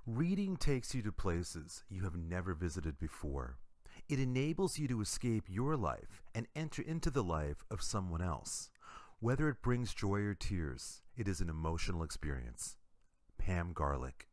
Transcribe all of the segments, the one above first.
Reading takes you to places you have never visited before. It enables you to escape your life and enter into the life of someone else. Whether it brings joy or tears, it is an emotional experience. Pam Garlick.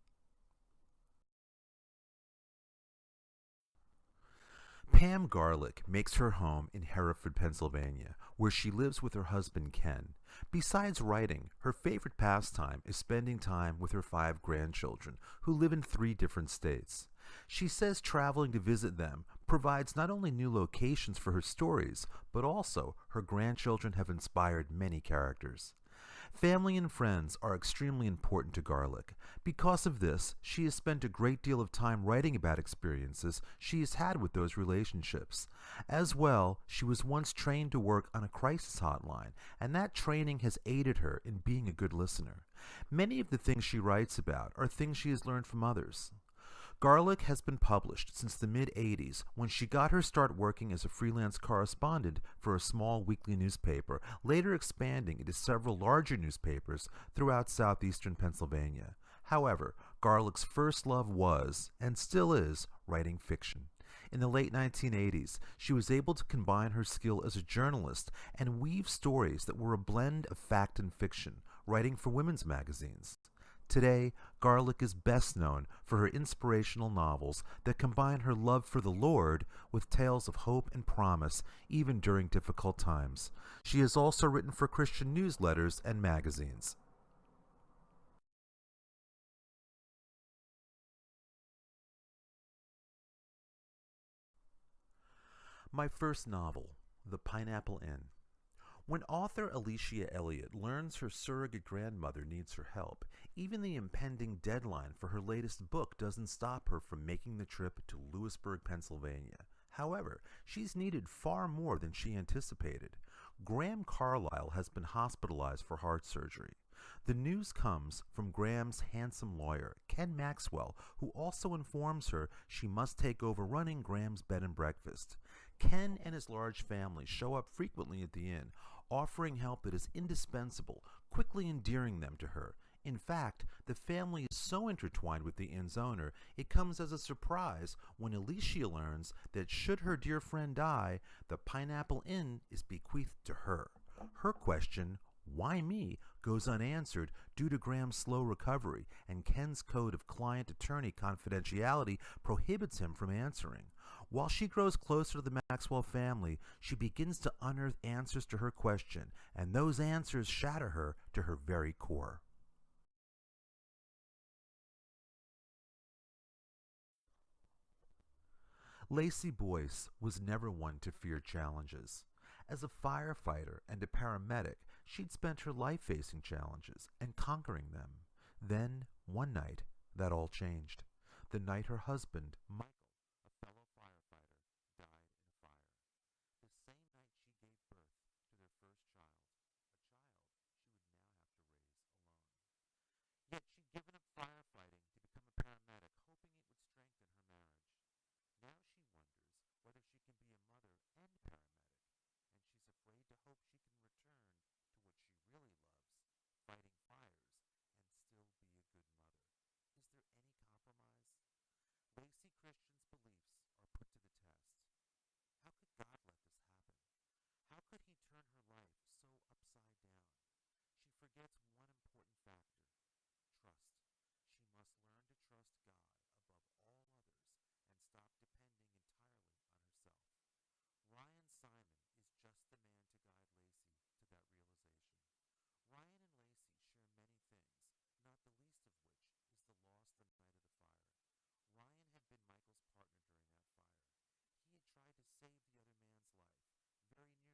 Pam Garlick makes her home in Hereford, Pennsylvania, where she lives with her husband Ken. Besides writing, her favorite pastime is spending time with her 5 grandchildren, who live in 3 different states. She says traveling to visit them provides not only new locations for her stories, but also her grandchildren have inspired many characters. Family and friends are extremely important to Garlick. Because of this, she has spent a great deal of time writing about experiences she has had with those relationships. As well, she was once trained to work on a crisis hotline, and that training has aided her in being a good listener. Many of the things she writes about are things she has learned from others. Garlick has been published since the mid-'80s when she got her start working as a freelance correspondent for a small weekly newspaper, later expanding into several larger newspapers throughout southeastern Pennsylvania. However, Garlick's first love was, and still is, writing fiction. In the late 1980s, she was able to combine her skill as a journalist and weave stories that were a blend of fact and fiction, writing for women's magazines. Today, Garlick is best known for her inspirational novels that combine her love for the Lord with tales of hope and promise, even during difficult times. She has also written for Christian newsletters and magazines. My first novel, The Pineapple Inn. When author Alicia Elliott learns her surrogate grandmother needs her help, even the impending deadline for her latest book doesn't stop her from making the trip to Lewisburg, Pennsylvania. However, she's needed far more than she anticipated. Graham Carlisle has been hospitalized for heart surgery. The news comes from Graham's handsome lawyer, Ken Maxwell, who also informs her she must take over running Graham's bed and breakfast. Ken and his large family show up frequently at the inn, offering help that is indispensable, quickly endearing them to her. In fact, the family is so intertwined with the inn's owner, it comes as a surprise when Alicia learns that should her dear friend die, the Pineapple Inn is bequeathed to her. Her question, "Why me?" goes unanswered due to Graham's slow recovery, and Ken's code of client-attorney confidentiality prohibits him from answering. While she grows closer to the Maxwell family, she begins to unearth answers to her question, and those answers shatter her to her very core. Lacey Boyce was never one to fear challenges. As a firefighter and a paramedic, she'd spent her life facing challenges and conquering them. Then, one night, that all changed. The night her husband, Michael, a fellow firefighter, died in a fire. The same night she gave birth to their first child, a child she would now have to raise alone. Yet she'd given up firefighting to become a paramedic, hoping it would strengthen her marriage. Now she wonders whether she can be a mother and paramedic, and she's afraid to hope she can return to what she really loves, fighting fires, and still be a good mother. Is there any compromise? Lacey Christian's beliefs are put to the test. How could God let this happen? How could he turn her life so upside down? She forgets one important factor: trust. She must learn to trust God above all others and stop depending entirely on herself. Ryan Simon is just the man to guide Lacey to that realization. Ryan and Lacey share many things, not the least of which is the loss the night of the fire. Ryan had been Michael's partner during that fire. He had tried to save the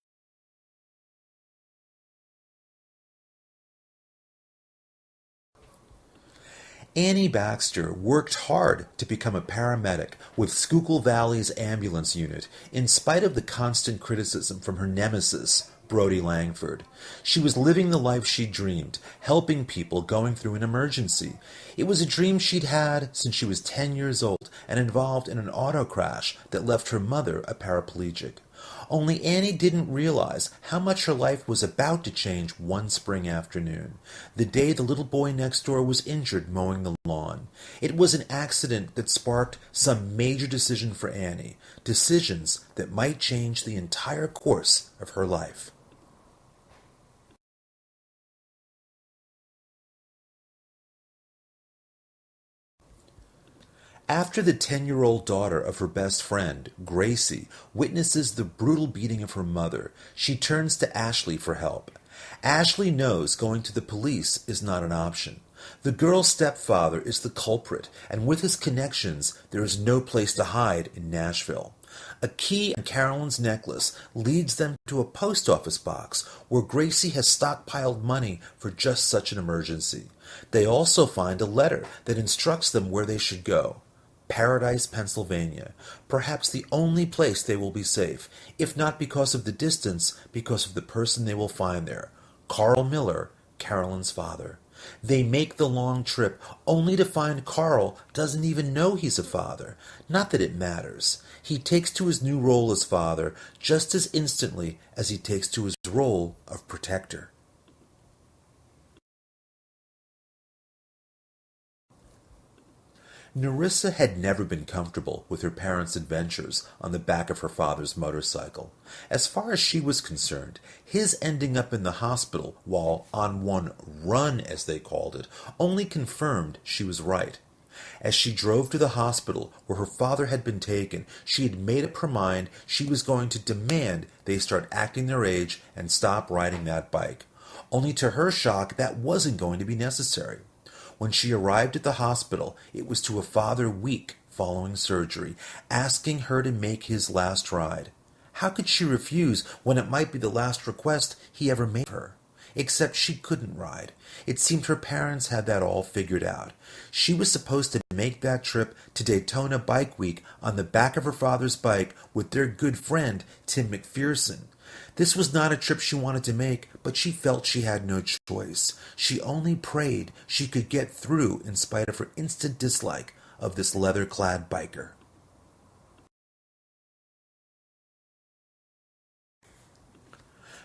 other man's life, very nearly losing his own in the process. Annie Baxter worked hard to become a paramedic with Schuylkill Valley's ambulance unit, in spite of the constant criticism from her nemesis, Brodie Langford. She was living the life she dreamed, helping people going through an emergency. It was a dream she'd had since she was 10 years old and involved in an auto crash that left her mother a paraplegic. Only Annie didn't realize how much her life was about to change one spring afternoon, the day the little boy next door was injured mowing the lawn. It was an accident that sparked some major decision for Annie, decisions that might change the entire course of her life. After the 10-year-old daughter of her best friend, Gracie, witnesses the brutal beating of her mother, she turns to Ashley for help. Ashley knows going to the police is not an option. The girl's stepfather is the culprit, and with his connections, there is no place to hide in Nashville. A key in Carolyn's necklace leads them to a post office box where Gracie has stockpiled money for just such an emergency. They also find a letter that instructs them where they should go. Paradise, Pennsylvania, perhaps the only place they will be safe, if not because of the distance, because of the person they will find there, Carl Miller, Carolyn's father. They make the long trip only to find Carl doesn't even know he's a father. Not that it matters. He takes to his new role as father just as instantly as he takes to his role of protector. Nerissa had never been comfortable with her parents' adventures on the back of her father's motorcycle. As far as she was concerned, his ending up in the hospital while on one run, as they called it, only confirmed she was right. As she drove to the hospital where her father had been taken, she had made up her mind she was going to demand they start acting their age and stop riding that bike. Only to her shock, that wasn't going to be necessary. When she arrived at the hospital, it was to a father weak following surgery, asking her to make his last ride. How could she refuse when it might be the last request he ever made of her? Except she couldn't ride. It seemed her parents had that all figured out. She was supposed to make that trip to Daytona Bike Week on the back of her father's bike with their good friend, Tim McPherson. This was not a trip she wanted to make, but she felt she had no choice. She only prayed she could get through in spite of her instant dislike of this leather-clad biker.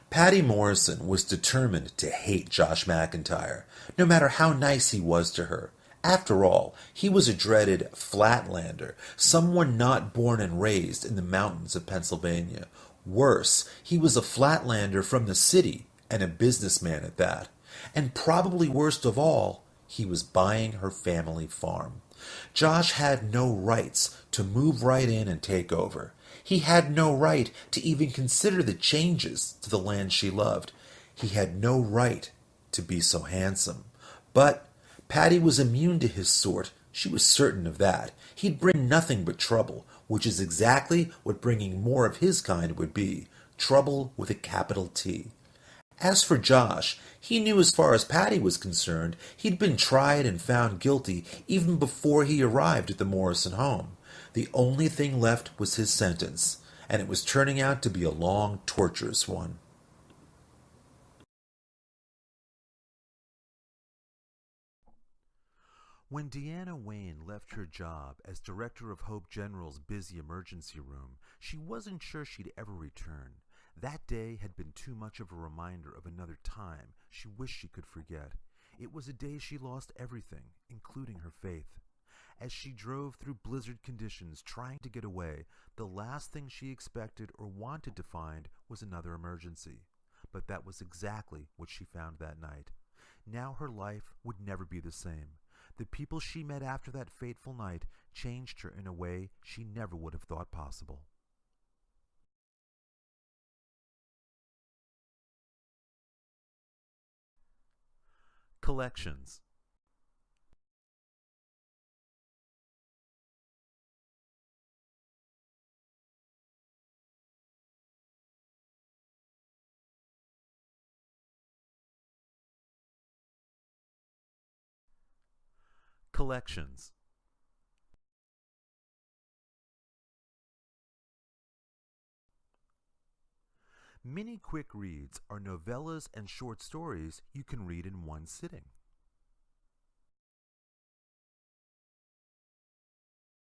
Patty Morrison was determined to hate Josh McIntyre, no matter how nice he was to her. After all, he was a dreaded flatlander, someone not born and raised in the mountains of Pennsylvania. Worse, he was a flatlander from the city, and a businessman at that. And probably worst of all, he was buying her family farm. Josh had no rights to move right in and take over. He had no right to even consider the changes to the land she loved. He had no right to be so handsome. But Patty was immune to his sort. She was certain of that. He'd bring nothing but trouble, which is exactly what bringing more of his kind would be. Trouble with a capital T. As for Josh, he knew as far as Patty was concerned, he'd been tried and found guilty even before he arrived at the Morrison home. The only thing left was his sentence, and it was turning out to be a long, torturous one. When Deanna Wayne left her job as director of Hope General's busy emergency room, she wasn't sure she'd ever return. That day had been too much of a reminder of another time she wished she could forget. It was a day she lost everything, including her faith. As she drove through blizzard conditions trying to get away, the last thing she expected or wanted to find was another emergency. But that was exactly what she found that night. Now her life would never be the same. The people she met after that fateful night changed her in a way she never would have thought possible. Collections. Collections. Mini quick reads are novellas and short stories you can read in one sitting.